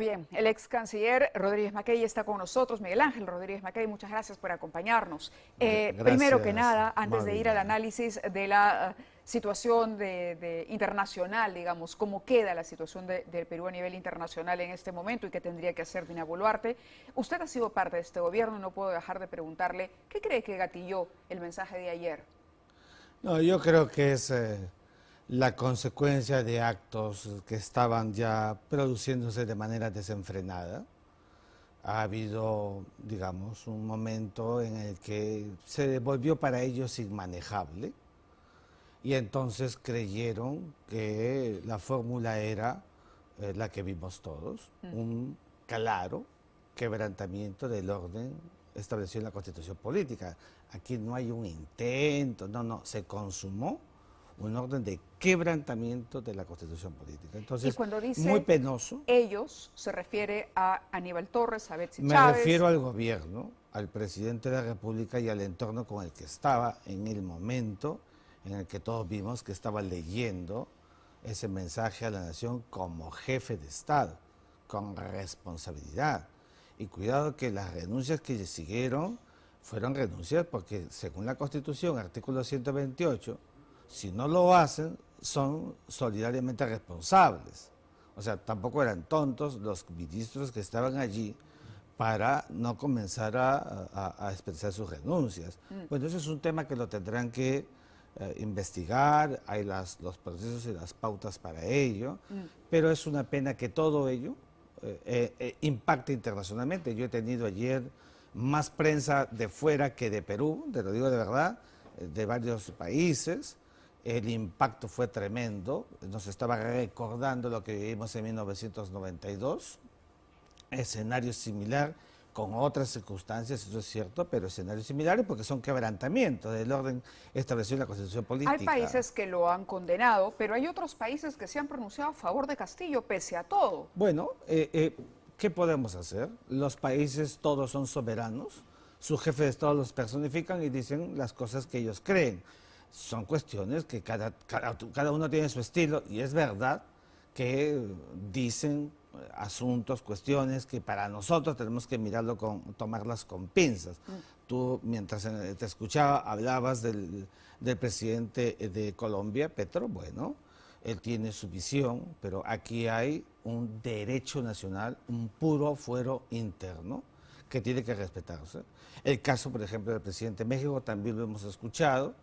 Bien, el ex canciller Rodríguez Macay está con nosotros. Miguel Ángel Rodríguez Macay, muchas gracias por acompañarnos. Primero que nada, antes de ir al análisis de la situación internacional, digamos, cómo queda la situación del Perú a nivel internacional en este momento y qué tendría que hacer Dina Boluarte, usted ha sido parte de este gobierno y no puedo dejar de preguntarle, ¿qué cree que gatilló el mensaje de ayer? No, yo creo que es la consecuencia de actos que estaban ya produciéndose de manera desenfrenada. Ha habido, digamos, un momento en el que se volvió para ellos inmanejable y entonces creyeron que la fórmula era la que vimos todos, un claro quebrantamiento del orden establecido en la Constitución política. Aquí no hay un intento, no, se consumó un orden de quebrantamiento de la Constitución política. Entonces, y cuando dice muy penoso. Ellos, se refiere a Aníbal Torres, a Betsy Me Chávez. refiero al gobierno, al presidente de la República y al entorno con el que estaba en el momento en el que todos vimos que estaba leyendo ese mensaje a la nación como jefe de Estado, con responsabilidad. Y cuidado que las renuncias que siguieron fueron renuncias porque según la Constitución, artículo 128, si no lo hacen, son solidariamente responsables. O sea, tampoco eran tontos los ministros que estaban allí para no comenzar a expresar sus renuncias. Bueno, eso es un tema que lo tendrán que investigar, hay los procesos y las pautas para ello, pero es una pena que todo ello impacte internacionalmente. Yo he tenido ayer más prensa de fuera que de Perú, te lo digo de verdad, de varios países. El impacto fue tremendo, nos estaba recordando lo que vivimos en 1992, escenario similar, con otras circunstancias, eso es cierto, pero escenarios similares porque son quebrantamientos del orden establecido en la Constitución política. Hay países que lo han condenado, pero hay otros países que se han pronunciado a favor de Castillo, pese a todo. Bueno, ¿qué podemos hacer? Los países todos son soberanos, sus jefes de Estado los personifican y dicen las cosas que ellos creen. Son cuestiones que cada uno tiene su estilo y es verdad que dicen asuntos, cuestiones que para nosotros tenemos que tomarlas con pinzas. Tú, mientras te escuchaba, hablabas del presidente de Colombia, Petro. Bueno, él tiene su visión, pero aquí hay un derecho nacional, un puro fuero interno que tiene que respetarse. El caso, por ejemplo, del presidente de México también lo hemos escuchado.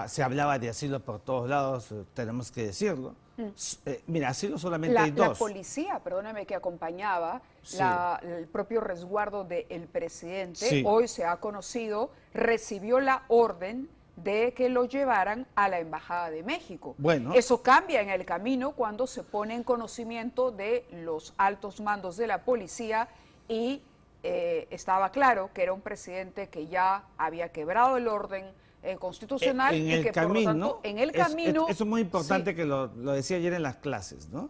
Se hablaba de asilo por todos lados, tenemos que decirlo. Mira, asilo solamente hay dos. La policía, perdóname, que acompañaba sí. el propio resguardo del presidente, sí. Hoy se ha conocido, recibió la orden de que lo llevaran a la Embajada de México. Bueno. Eso cambia en el camino cuando se pone en conocimiento de los altos mandos de la policía y estaba claro que era un presidente que ya había quebrado el orden constitucional en y el que camino, por lo tanto en el camino... Eso es muy importante, sí. que lo decía ayer en las clases, ¿no?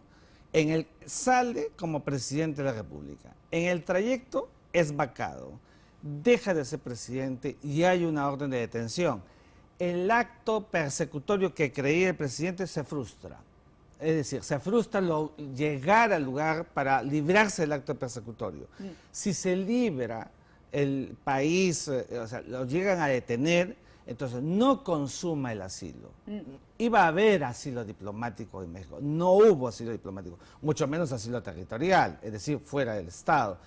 Sale como presidente de la República, en el trayecto es vacado, deja de ser presidente y hay una orden de detención. El acto persecutorio que creía el presidente se frustra. Es decir, se frustra llegar al lugar para librarse del acto persecutorio. Si se libra el país, o sea, lo llegan a detener, entonces no consuma el asilo. Iba a haber asilo diplomático en México, no hubo asilo diplomático, mucho menos asilo territorial, es decir, fuera del Estado.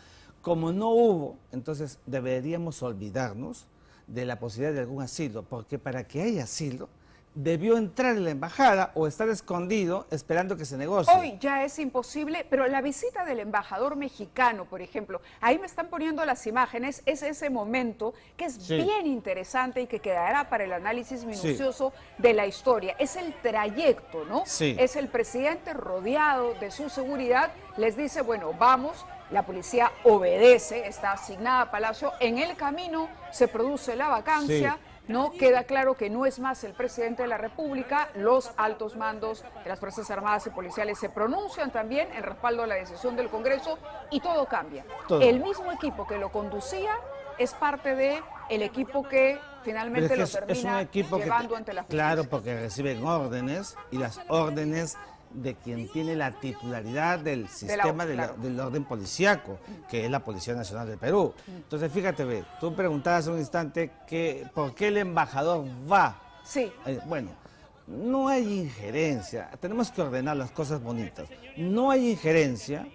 Como no hubo, entonces deberíamos olvidarnos de la posibilidad de algún asilo, porque para que haya asilo, debió entrar en la embajada o estar escondido esperando que se negocie. Hoy ya es imposible, pero la visita del embajador mexicano, por ejemplo, ahí me están poniendo las imágenes, es ese momento que es bien interesante y que quedará para el análisis minucioso de la historia. Es el trayecto, ¿no? Es el presidente rodeado de su seguridad, les dice, bueno, vamos. La policía obedece, está asignada a Palacio. En el camino se produce la vacancia. No queda claro que no es más el presidente de la República, los altos mandos de las Fuerzas Armadas y Policiales se pronuncian también en respaldo a la decisión del Congreso y todo cambia. El mismo equipo que lo conducía es parte del equipo que finalmente lo termina llevando ante la justicia. Claro, porque reciben órdenes y las órdenes de quien tiene la titularidad del sistema del orden policíaco, que es la Policía Nacional del Perú. Entonces, fíjate, ve, tú preguntabas hace un instante que por qué el embajador va. Sí. Bueno, no hay injerencia, tenemos que ordenar las cosas bonitas. No hay injerencia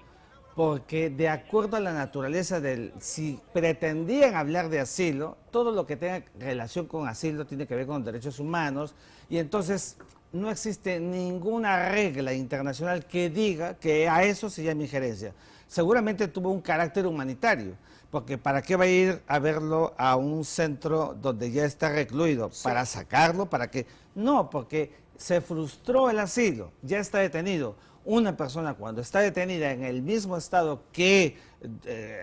porque de acuerdo a la naturaleza si pretendían hablar de asilo, todo lo que tenga relación con asilo tiene que ver con derechos humanos y entonces no existe ninguna regla internacional que diga que a eso se llama injerencia. Seguramente tuvo un carácter humanitario, porque ¿para qué va a ir a verlo a un centro donde ya está recluido? Sí. ¿Para sacarlo? ¿Para qué? No, porque se frustró el asilo, ya está detenido. Una persona cuando está detenida en el mismo estado que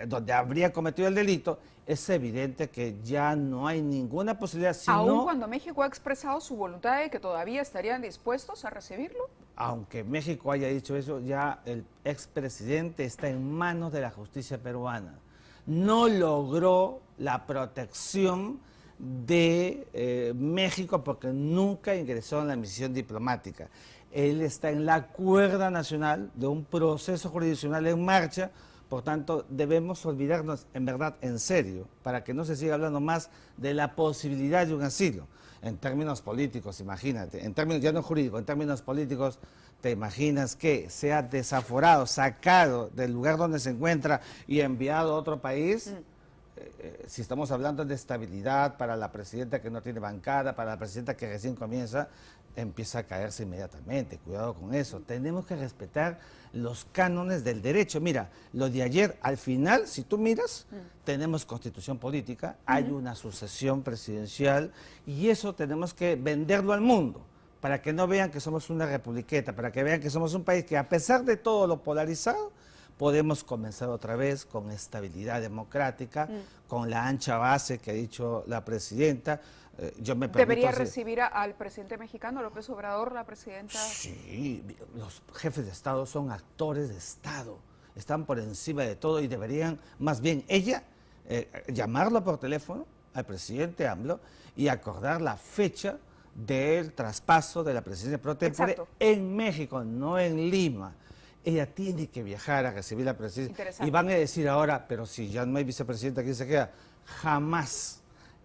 donde habría cometido el delito, es evidente que ya no hay ninguna posibilidad. Aún cuando México ha expresado su voluntad de que todavía estarían dispuestos a recibirlo. Aunque México haya dicho eso, ya el expresidente está en manos de la justicia peruana. No logró la protección de México porque nunca ingresó en la misión diplomática. Él está en la cuerda nacional de un proceso jurisdiccional en marcha, por tanto debemos olvidarnos en verdad, en serio, para que no se siga hablando más de la posibilidad de un asilo. En términos políticos, imagínate, en términos ya no jurídicos, en términos políticos, ¿te imaginas que sea desaforado, sacado del lugar donde se encuentra y enviado a otro país? Si estamos hablando de estabilidad para la presidenta que no tiene bancada, para la presidenta que recién comienza, empieza a caerse inmediatamente. Cuidado con eso. Tenemos que respetar los cánones del derecho. Mira, lo de ayer, al final, si tú miras, tenemos constitución política, hay una sucesión presidencial y eso tenemos que venderlo al mundo para que no vean que somos una republiqueta, para que vean que somos un país que a pesar de todo lo polarizado, podemos comenzar otra vez con estabilidad democrática, con la ancha base que ha dicho la presidenta. ¿Debería recibir al presidente mexicano, López Obrador, la presidenta? Sí, los jefes de Estado son actores de Estado, están por encima de todo y deberían, más bien ella, llamarlo por teléfono al presidente AMLO y acordar la fecha del traspaso de la presidencia pro tempore en México, no en Lima. Ella tiene que viajar a recibir la presidencia. Y van a decir ahora, pero si ya no hay vicepresidenta, ¿quién se queda? Jamás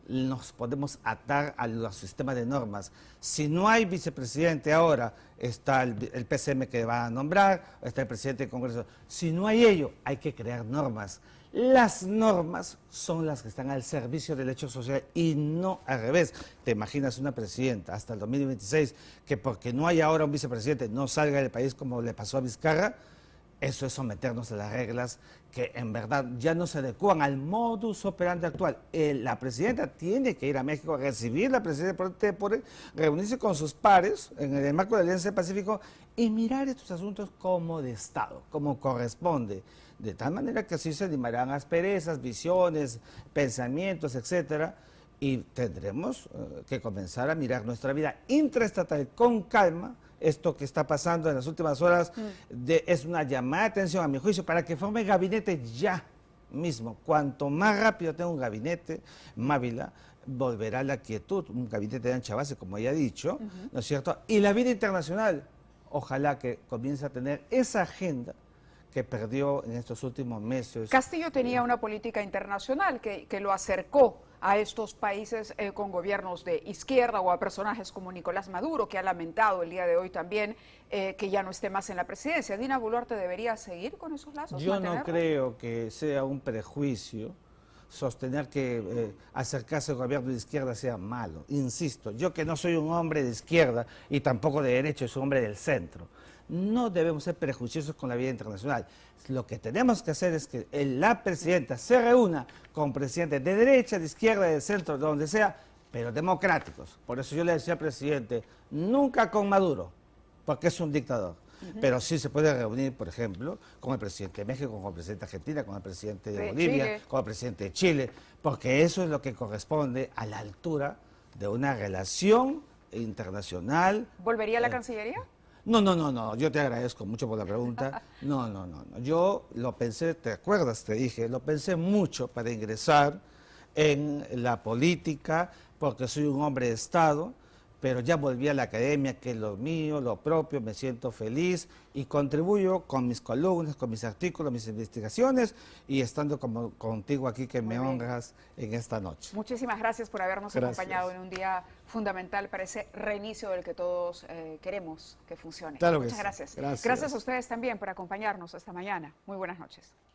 nos podemos atar al sistema de normas. Si no hay vicepresidente ahora, está el PCM que va a nombrar, está el presidente del Congreso. Si no hay ello, hay que crear normas. Las normas son las que están al servicio del hecho social y no al revés. ¿Te imaginas una presidenta hasta el 2026 que porque no hay ahora un vicepresidente no salga del país como le pasó a Vizcarra? Eso es someternos a las reglas que en verdad ya no se adecuan al modus operandi actual. La presidenta tiene que ir a México a recibir la presidencia por reunirse con sus pares en el marco de la Alianza del Pacífico y mirar estos asuntos como de Estado, como corresponde. De tal manera que así se limarán asperezas, visiones, pensamientos, etcétera, y tendremos que comenzar a mirar nuestra vida intraestatal con calma. Esto que está pasando en las últimas horas es una llamada de atención, a mi juicio, para que forme gabinete ya mismo. Cuanto más rápido tenga un gabinete, Mávila, volverá la quietud, un gabinete de ancha base, como ya he dicho, ¿no es cierto? Y la vida internacional, ojalá que comience a tener esa agenda que perdió en estos últimos meses. Castillo tenía una política internacional que lo acercó a estos países con gobiernos de izquierda o a personajes como Nicolás Maduro, que ha lamentado el día de hoy también que ya no esté más en la presidencia. ¿Dina Boluarte debería seguir con esos lazos? Yo no creo que sea un prejuicio sostener que acercarse al gobierno de izquierda sea malo. Insisto, yo que no soy un hombre de izquierda y tampoco de derecha, soy un hombre del centro. No debemos ser prejuiciosos con la vida internacional. Lo que tenemos que hacer es que la presidenta se reúna con presidentes de derecha, de izquierda, de centro, de donde sea, pero democráticos. Por eso yo le decía al presidente, nunca con Maduro, porque es un dictador. Pero sí se puede reunir, por ejemplo, con el presidente de México, con el presidente de Argentina, con el presidente de Bolivia, Chile, con el presidente de Chile, porque eso es lo que corresponde a la altura de una relación internacional. ¿Volvería a la Cancillería? No, yo te agradezco mucho por la pregunta. No. Yo lo pensé, ¿te acuerdas? Te dije, lo pensé mucho para ingresar en la política, porque soy un hombre de Estado, pero ya volví a la academia, que es lo mío, lo propio, me siento feliz y contribuyo con mis columnas, con mis artículos, mis investigaciones y estando como contigo aquí que me honras en esta noche. Muchísimas gracias por habernos acompañado en un día fundamental para ese reinicio del que todos queremos que funcione. Claro que Muchas sí. gracias. Gracias. Gracias a ustedes también por acompañarnos esta mañana. Muy buenas noches.